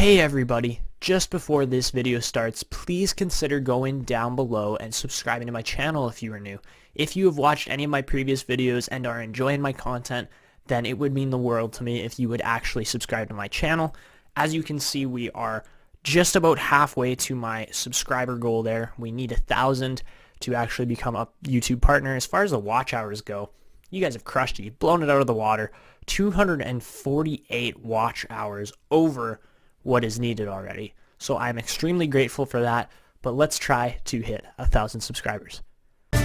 Hey everybody, just before this video starts, please consider going down below and subscribing to my channel if you are new. If you have watched any of my previous videos and are enjoying my content, then it would mean the world to me if you would actually subscribe to my channel. As you can see, we are just about halfway to my subscriber goal there. We need 1,000 to actually become a YouTube partner. As far as the watch hours go, you guys have crushed it. You've blown it out of the water. 248 watch hours over what is needed already. So I'm extremely grateful for that, but let's try to hit 1,000 subscribers. McDavid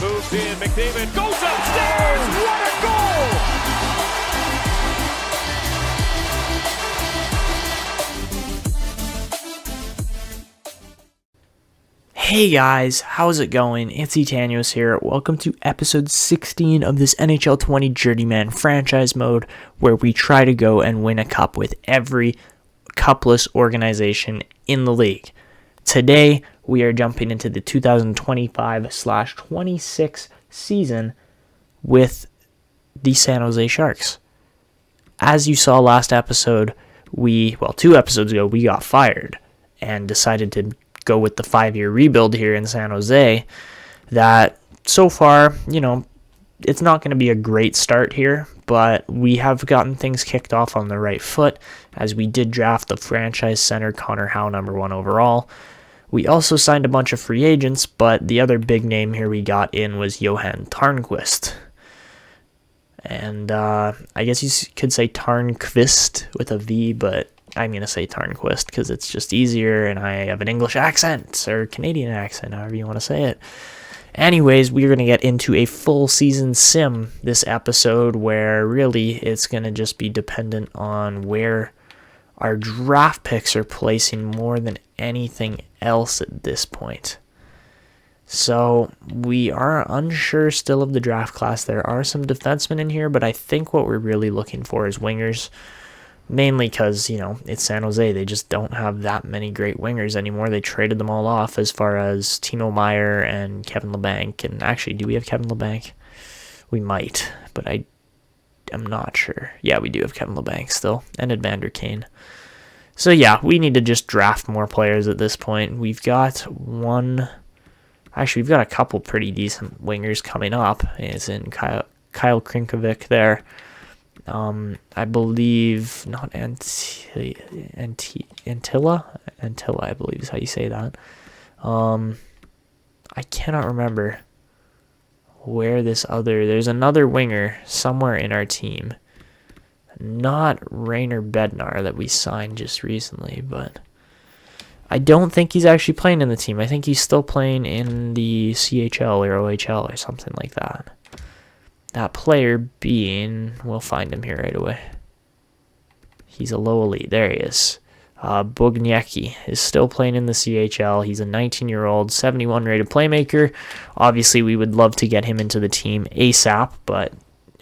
moves in. McDavid goes upstairs. What a goal! Hey guys, how's it going? It's Etanyos here. Welcome to episode 16 of this NHL 20 Journeyman franchise mode, where we try to go and win a cup with every cupless organization in the league. Today, we are jumping into the 2025/26 season with the San Jose Sharks. As you saw last episode, 2 episodes ago, we got fired and decided to go with the 5-year rebuild here in San Jose. That so far, it's not going to be a great start here, but we have gotten things kicked off on the right foot as we did draft the franchise center Connor Howe #1 overall. We also signed a bunch of free agents, but the other big name here we got in was Johan Tarnqvist. And I guess you could say Tarnqvist with a V, but I'm going to say Tarnqvist because it's just easier and I have an English accent or Canadian accent, however you want to say it. Anyways, we're going to get into a full season sim this episode where really it's going to just be dependent on where our draft picks are placing more than anything else at this point. So we are unsure still of the draft class. There are some defensemen in here, but I think what we're really looking for is wingers. Mainly because, it's San Jose. They just don't have that many great wingers anymore. They traded them all off as far as Timo Meier and Kevin Labanc. And actually, do we have Kevin Labanc? We might, but I'm not sure. Yeah, we do have Kevin Labanc still, and Evander Kane. So yeah, we need to just draft more players at this point. We've got we've got a couple pretty decent wingers coming up. It's in Kyle Krinkovic there. I believe not Antilla, I believe is how you say that. I cannot remember where there's another winger somewhere in our team. Not Rainer Bednar that we signed just recently, but I don't think he's actually playing in the team. I think he's still playing in the CHL or OHL or something like that. That player being, we'll find him here right away. He's a low elite. There he is. Bugniecki is still playing in the CHL. He's a 19-year-old, 71 rated playmaker. Obviously, we would love to get him into the team ASAP, but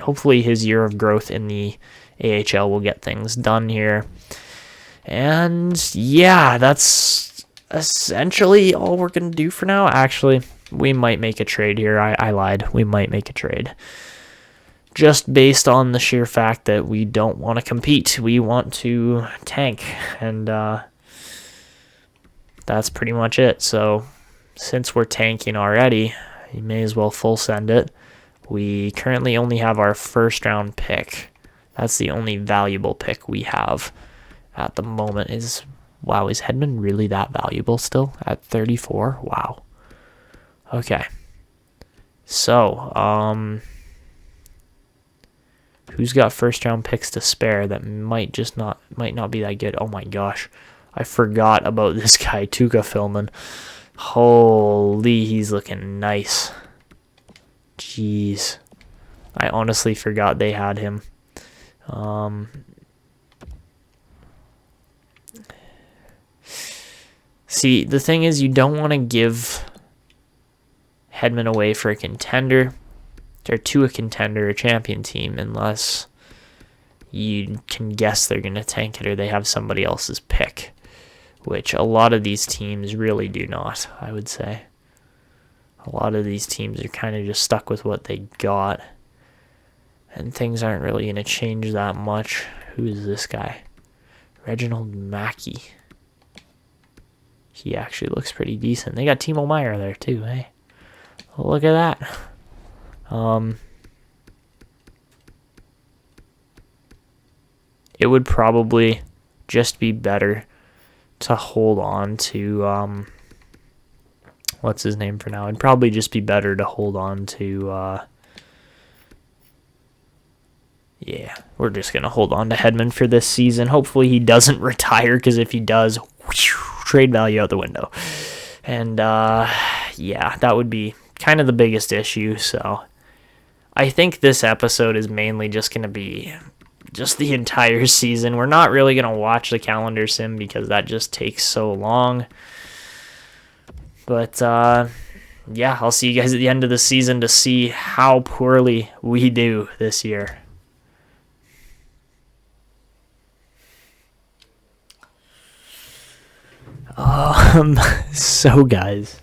hopefully his year of growth in the AHL will get things done here. And yeah, that's essentially all we're going to do for now. Actually, we might make a trade here. I lied. We might make a trade. Just based on the sheer fact that we don't want to compete. We want to tank. And that's pretty much it. So since we're tanking already, you may as well full send it. We currently only have our first round pick. That's the only valuable pick we have at the moment. Is Hedman really that valuable still at 34? Wow. Okay. So, who's got first round picks to spare that might not be that good? Oh my gosh. I forgot about this guy, Tuukka Filman. Holy, he's looking nice. Jeez. I honestly forgot they had him. See, the thing is, you don't want to give Hedman away for a contender or to a contender, a champion team, unless you can guess they're going to tank it or they have somebody else's pick, which a lot of these teams really do not, I would say. A lot of these teams are kind of just stuck with what they got. And things aren't really going to change that much. Who is this guy? Reginald Mackey. He actually looks pretty decent. They got Timo Meier there too, hey? Look at that. It would probably just be better to hold on to, what's his name for now? It'd probably just be better to hold on to, yeah, we're just going to hold on to Hedman for this season. Hopefully he doesn't retire, because if he does, trade value out the window. And, yeah, that would be kind of the biggest issue. So I think this episode is mainly just going to be just the entire season. We're not really going to watch the calendar sim because that just takes so long. But, yeah, I'll see you guys at the end of the season to see how poorly we do this year. So guys,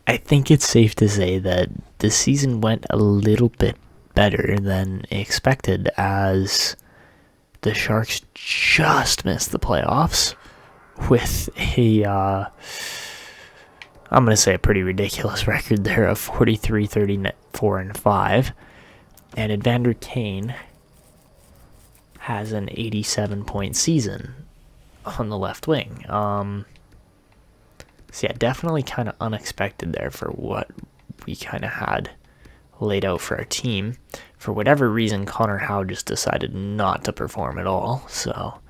I think it's safe to say that the season went a little bit better than expected, as the Sharks just missed the playoffs with a, I'm going to say a pretty ridiculous record there of 43, 34, and 5. And Evander Kane has an 87-point season on the left wing. So yeah, definitely kind of unexpected there for what we kind of had laid out for our team. For whatever reason, Connor Howe just decided not to perform at all, so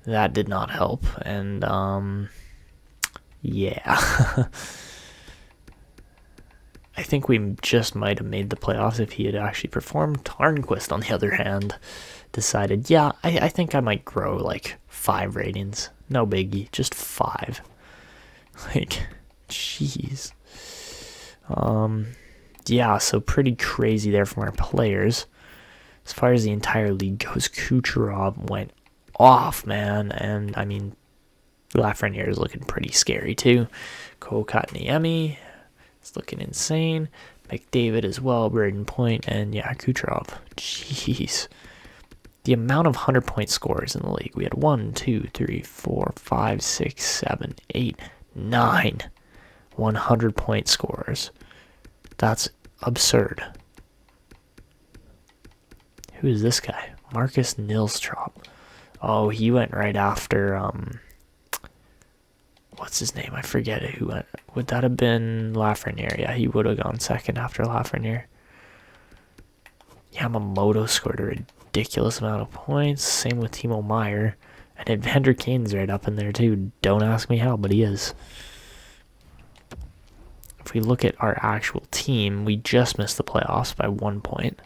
that did not help. And yeah, I think we just might have made the playoffs if he had actually performed. Tarnquist, on the other hand, decided, yeah, I think I might grow like 5 ratings. No biggie, just 5. Like, jeez. Yeah, so pretty crazy there from our players. As far as the entire league goes, Kucherov went off, man. And, I mean, Lafreniere is looking pretty scary, too. Kokotniemi is looking insane. McDavid as well, Braden Point, and, yeah, Kucherov. Jeez. The amount of 100-point scorers in the league. We had 1, 2, 3, 4, 5, 6, 7, 8, 9 100-point scorers. That's absurd. Who is this guy? Marcus Nilstrop. Oh, he went right after, what's his name? I forget who went. Would that have been Lafreniere? Yeah, he would have gone second after Lafreniere. Yamamoto scored a ridiculous amount of points. Same with Timo Meier. And Evander Kane's right up in there too. Don't ask me how, but he is. If we look at our actual team, we just missed the playoffs by 1 point.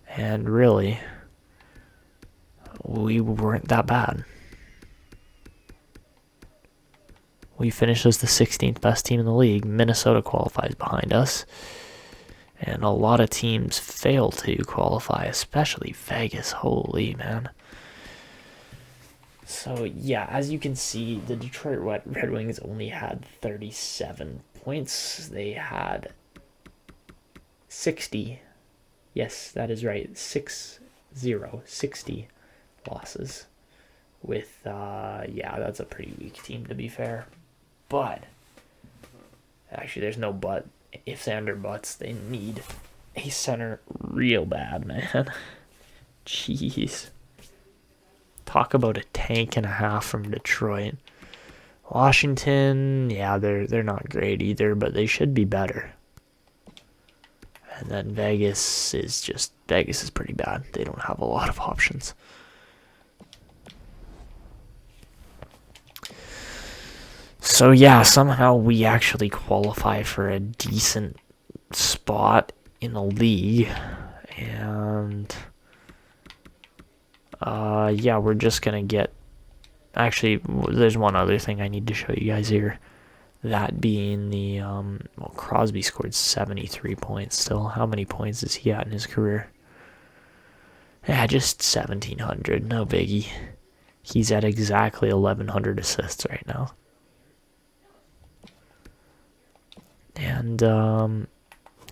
And really, we weren't that bad. We finished as the 16th best team in the league. Minnesota qualifies behind us. And a lot of teams fail to qualify, especially Vegas. Holy, man. So, yeah, as you can see, the Detroit Red Wings only had 37 points. They had 60. Yes, that is right. 60 losses. With, yeah, that's a pretty weak team, to be fair. But, actually, there's no but. Ifs and or buts, they need a center real bad, man. Jeez. Talk about a tank and a half from Detroit. Washington, yeah, they're not great either, but they should be better. And then Vegas is pretty bad. They don't have a lot of options. So yeah, somehow we actually qualify for a decent spot in the league. And yeah, we're just going to get... Actually, there's one other thing I need to show you guys here. That being the... well, Crosby scored 73 points still. How many points is he at in his career? Yeah, just 1,700. No biggie. He's at exactly 1,100 assists right now. And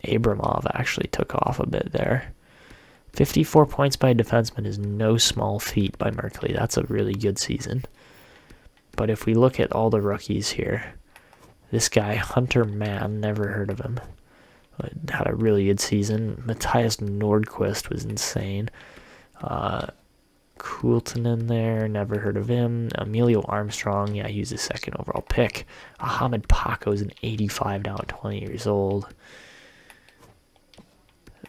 Abramov actually took off a bit there. 54 points by a defenseman is no small feat by Merkley. That's a really good season. But if we look at all the rookies here, this guy, Hunter Mann, never heard of him, but had a really good season. Matthias Nordquist was insane. Coulton in there, never heard of him. Emilio Armstrong, yeah, he was the second overall pick. Ahmed Paco's an 85 now at 20 years old.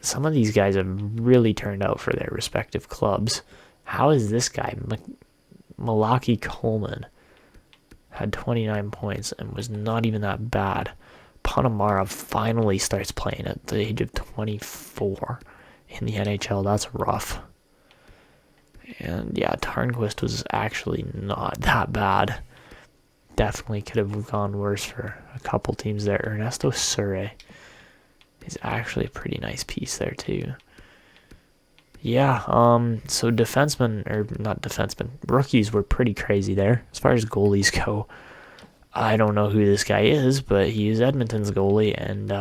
Some of these guys have really turned out for their respective clubs. How is this guy, Malaki Coleman, had 29 points and was not even that bad. Panamara finally starts playing at the age of 24 in the NHL. That's rough. And yeah, Tarnquist was actually not that bad. Definitely could have gone worse for a couple teams there. Ernesto Surre is actually a pretty nice piece there too. Yeah, so rookies were pretty crazy there. As far as goalies go, I don't know who this guy is, but he is Edmonton's goalie, and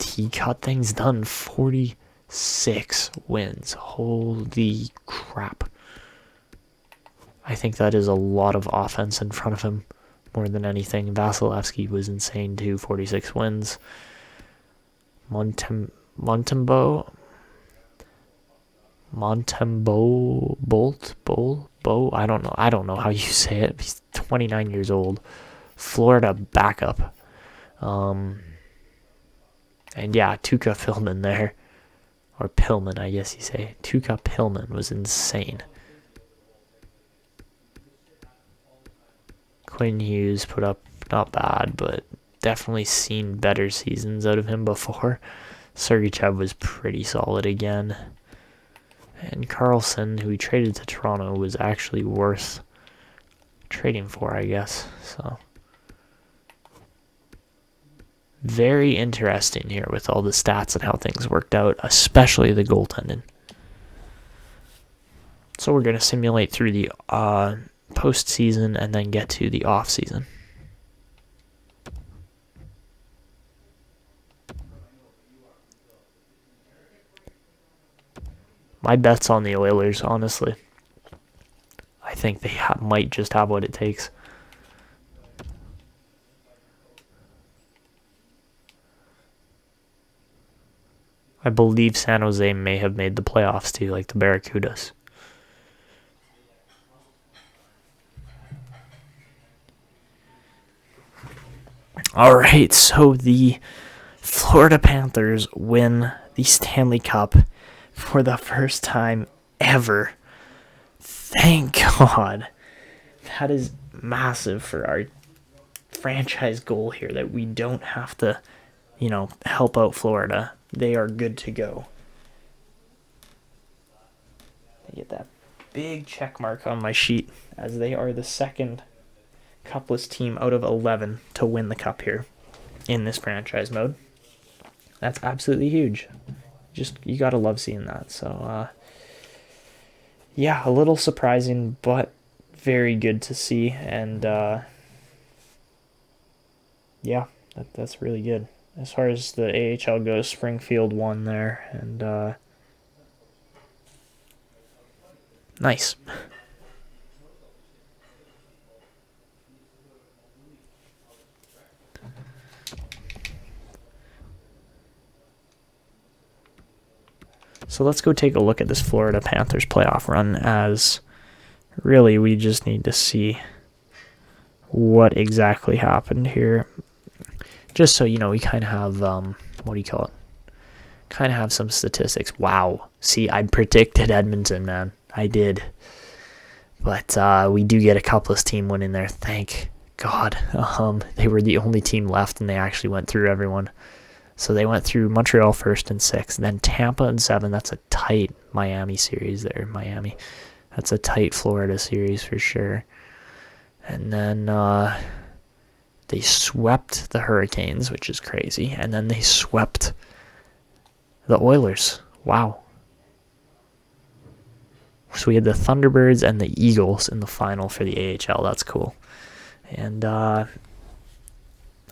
he got things done. 46 wins. Holy crap. I think that is a lot of offense in front of him, more than anything. Vasilevsky was insane too, 46 wins. Montembeau, I don't know how you say it. He's 29 years old. Florida backup. And yeah, Tuukka Pillman there. Or Pillman, I guess you say. Tuukka Pillman was insane. Quinn Hughes put up not bad, but definitely seen better seasons out of him before. Sergachev was pretty solid again. And Carlson, who he traded to Toronto, was actually worth trading for, I guess. So very interesting here with all the stats and how things worked out, especially the goaltending. So we're going to simulate through the postseason and then get to the offseason. My bet's on the Oilers, honestly. I think they might just have what it takes. I believe San Jose may have made the playoffs too, like the Barracudas. All right, so the Florida Panthers win the Stanley Cup for the first time ever. Thank God. That is massive for our franchise goal here, that we don't have to, help out Florida. They are good to go. I get that big check mark on my sheet, as they are the second cupless team out of 11 to win the cup here in this franchise mode. That's absolutely huge. You gotta love seeing that. So yeah, a little surprising, but very good to see. And yeah, that's really good. As far as the AHL goes, Springfield won there, and nice. So let's go take a look at this Florida Panthers playoff run, as really we just need to see what exactly happened here. Just so we kind of have, kind of have some statistics. Wow. See, I predicted Edmonton, man. I did. But we do get a cupless team win in there. Thank God. They were the only team left, and they actually went through everyone. So they went through Montreal first in 6, then Tampa in 7. That's a tight Miami series there. That's a tight Florida series for sure. And then they swept the Hurricanes, which is crazy. And then they swept the Oilers. Wow. So we had the Thunderbirds and the Eagles in the final for the AHL. That's cool. And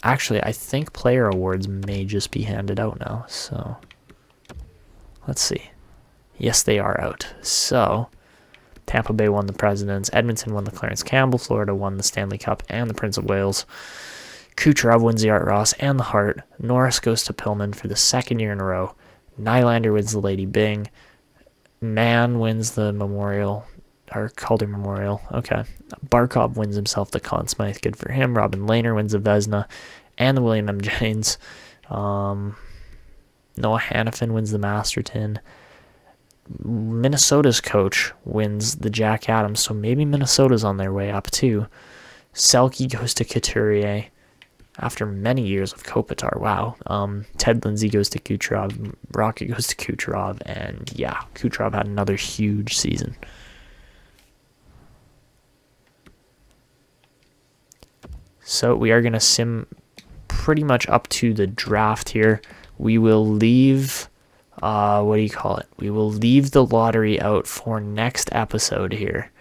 actually, I think player awards may just be handed out now. So Let's see. Yes, they are out. So, Tampa Bay won the Presidents. Edmonton won the Clarence Campbell. Florida won the Stanley Cup and the Prince of Wales. Kucherov wins the Art Ross and the Hart. Norris goes to Pillman for the second year in a row. Nylander wins the Lady Byng. Mann wins the Memorial, or Calder Memorial. Okay. Barkov wins himself the Conn Smythe. Good for him. Robin Lehner wins the Vezina and the William M. Jennings. Noah Hannafin wins the Masterton. Minnesota's coach wins the Jack Adams, so maybe Minnesota's on their way up too. Selke goes to Couturier after many years of Kopitar. Wow. Ted Lindsay goes to Kucherov. Rocket goes to Kucherov. And yeah, Kucherov had another huge season. So we are going to sim pretty much up to the draft here. We will leave, we will leave the lottery out for next episode here.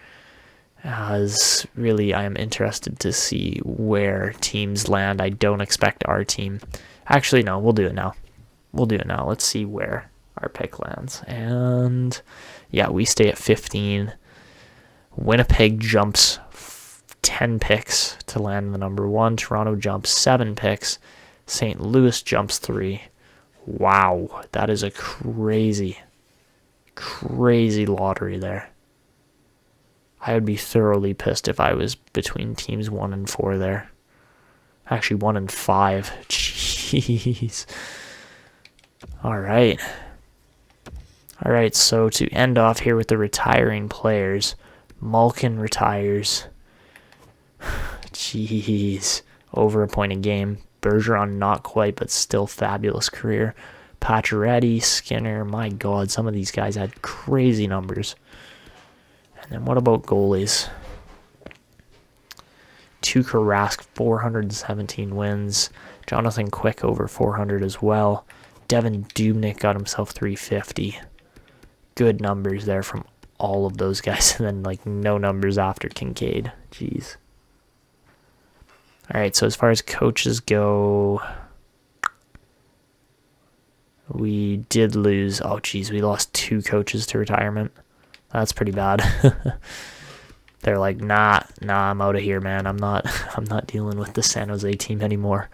As really, I am interested to see where teams land. I don't expect our team. Actually, no, we'll do it now. Let's see where our pick lands. And yeah, we stay at 15. Winnipeg jumps 10 picks to land the number 1. Toronto jumps 7 picks. St. Louis jumps 3. Wow, that is a crazy lottery there. I would be thoroughly pissed if I was between teams 1 and 4 there. Actually, 1 and 5. Jeez. All right, so to end off here with the retiring players, Malkin retires. Jeez. Over a point a game. Bergeron, not quite, but still fabulous career. Pacioretty, Skinner, my God, some of these guys had crazy numbers. And then what about goalies? Tuukka Rask, 417 wins. Jonathan Quick over 400 as well. Devin Dubnyk got himself 350. Good numbers there from all of those guys. And then no numbers after Kincaid. Jeez. All right, so as far as coaches go, we did lose. Oh, geez, we lost 2 coaches to retirement. That's pretty bad. They're like, nah, I'm out of here, man. I'm not dealing with the San Jose team anymore.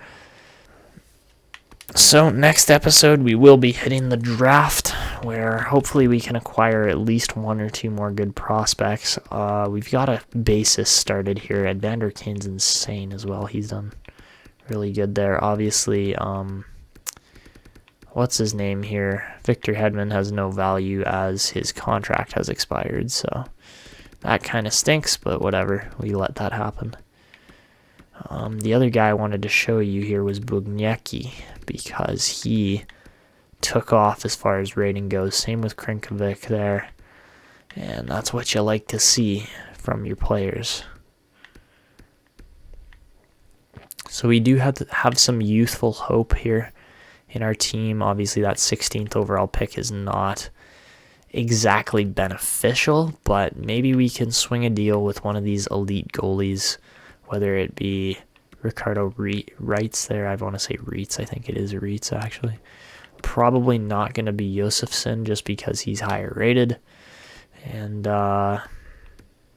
So next episode, we will be hitting the draft, where hopefully we can acquire at least 1 or 2 more good prospects. We've got a basis started here. Evander Kane's insane as well. He's done really good there. Obviously, what's his name here? Victor Hedman has no value as his contract has expired, so that kind of stinks, but whatever. We let that happen. The other guy I wanted to show you here was Bugniecki, because he took off as far as rating goes. Same with Krinkovic there. And that's what you like to see from your players. So we do have some youthful hope here in our team. Obviously, that 16th overall pick is not exactly beneficial, but maybe we can swing a deal with one of these elite goalies, whether it be Ricardo Reitz there. I want to say Reitz. I think it is Reitz, actually. Probably not going to be Josefson just because he's higher rated. And,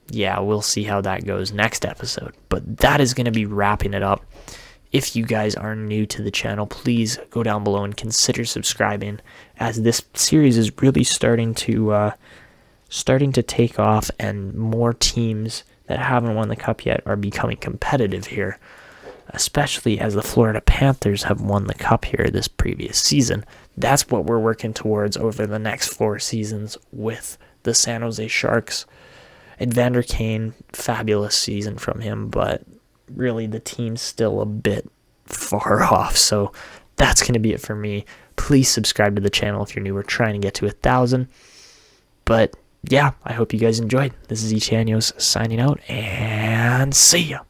yeah, we'll see how that goes next episode. But that is going to be wrapping it up. If you guys are new to the channel, please go down below and consider subscribing, as this series is really starting to take off, and more teams that haven't won the cup yet are becoming competitive here, especially as the Florida Panthers have won the cup here this previous season. That's what we're working towards over the next 4 seasons with the San Jose Sharks. Evander Kane, fabulous season from him, but really the team's still a bit far off. So that's going to be it for me. Please subscribe to the channel if you're new. We're trying to get to 1,000. But yeah, I hope you guys enjoyed. This is Etanyos signing out, and see ya.